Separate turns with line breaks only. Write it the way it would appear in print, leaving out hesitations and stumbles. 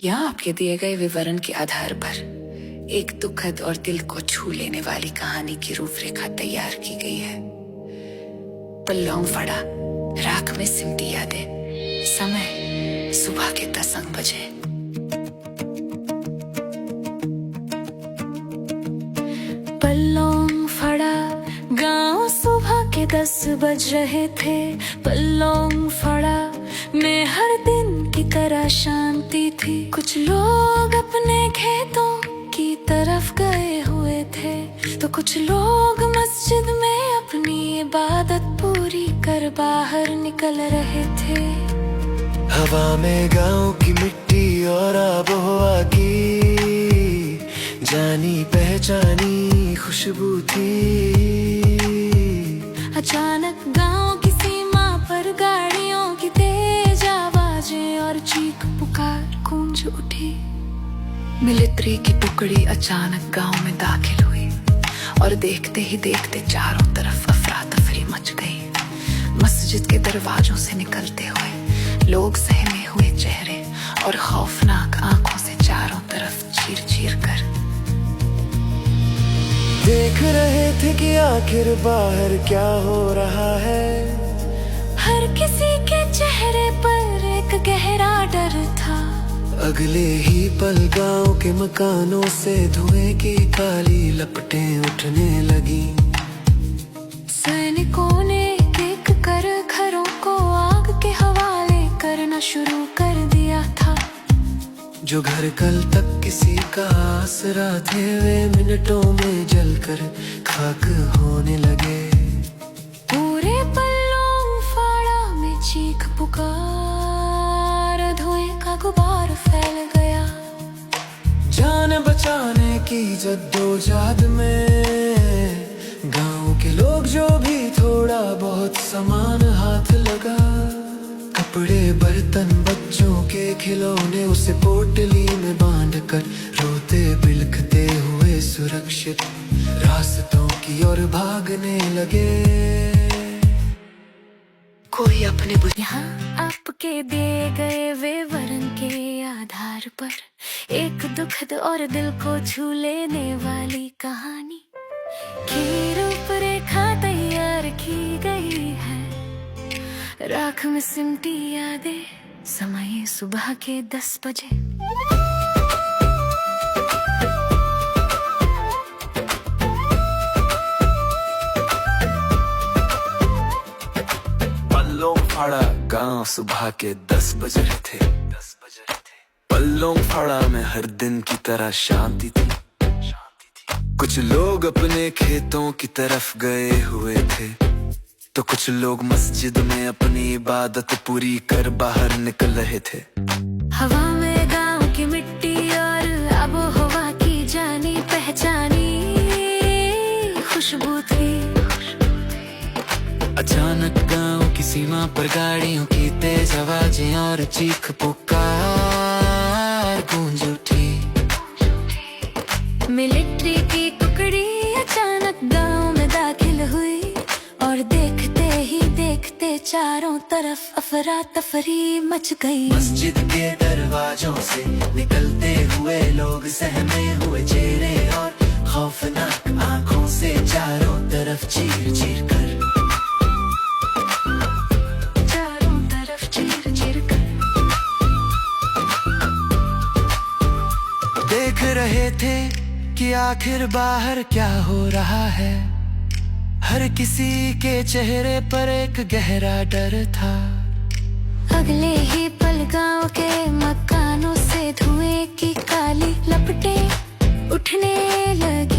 यहाँ आपके दिए गए विवरण के आधार पर एक दुखद और दिल को छू लेने वाली कहानी की रूपरेखा तैयार की गई है। पल्लौंग फड़ा, राख में सिमटी यादें। समय सुबह के 10 बजे। पल्लौंग फड़ा, गांव सुबह के 10 बज रहे थे। पल्लौंग फड़ा में हर दिन की तरह शांति थी। कुछ लोग अपने खेतों की तरफ गए हुए थे, तो कुछ लोग मस्जिद में अपनी इबादत पूरी कर बाहर निकल रहे थे।
हवा में गांव की मिट्टी और आबोहवा की जानी पहचानी खुशबू थी।
अचानक गांव की सीमा पर गाड़ियों की तेज आवाजें और चीख पुकार गूंज उठी। मिलिट्री की टुकड़ी अचानक गांव में दाखिल हुई और देखते ही देखते चारों तरफ अफरा तफरी मच गई। मस्जिद के दरवाजों से निकलते हुए लोग सहमे हुए चेहरे और खौफनाक आंखों से चारों तरफ चीर चीर कर
देख रहे थे कि आखिर बाहर क्या हो रहा है।
हर किसी के चेहरे पर एक गहरा डर था।
अगले ही पल गांव के मकानों से धुएं की काली लपटें उठने लगी।
सैनिकों ने एक कर घरों को आग के हवाले करना शुरू कर दिया था।
जो घर कल तक किसी का आसरा थे, वे मिनटों में जलकर खाक होने लगे।
पूरे पल्लौंग फाड़ा में चीख पुकार, धुएं का गुबार फैल गया।
जान बचाने की जद्दोजहद में गांव के लोग जो भी थोड़ा बहुत सामान हाथ लगा। कपड़े, बर्तन, बच्चों के खिलौने उसे पोटली में बांधकर रोते बिलखते हुए सुरक्षित रास्तों की ओर भागने लगे।
कोई अपने यहाँ आपके दिए गए विवरण के आधार पर एक दुखद और दिल को छू लेने वाली कहानी की रूपरेखा तैयार की गई है। राख में सिमटी यादें। समय सुबह के 10 बजे।
पल्लौंग फाड़ा, गांव सुबह के 10 बज रहे थे। पल्लौंग फाड़ा में हर दिन की तरह शांति थी। कुछ लोग अपने खेतों की तरफ गए हुए थे, तो कुछ लोग मस्जिद में अपनी इबादत पूरी कर बाहर निकल रहे थे।
हवा में गांव की मिट्टी और आबोहवा की जानी पहचानी खुशबू थी।
अचानक गांव की सीमा पर गाड़ियों की तेज आवाजें और चीख पुकार गूंज उठी।
मिलिट्री की टुकड़ी अचानक गांव में दाखिल हुई और देखते ही देखते चारों तरफ अफरा तफरी मच गई।
मस्जिद के दरवाजों से निकलते हुए लोग सहमे हुए चेहरे और खौफनाक आंखों से चारों तरफ चीर चीर कर देख रहे थे कि आखिर बाहर क्या हो रहा है। हर किसी के चेहरे पर एक गहरा डर था।
अगले ही पल गांव के मकानों से धुएं की काली लपटें उठने लगी।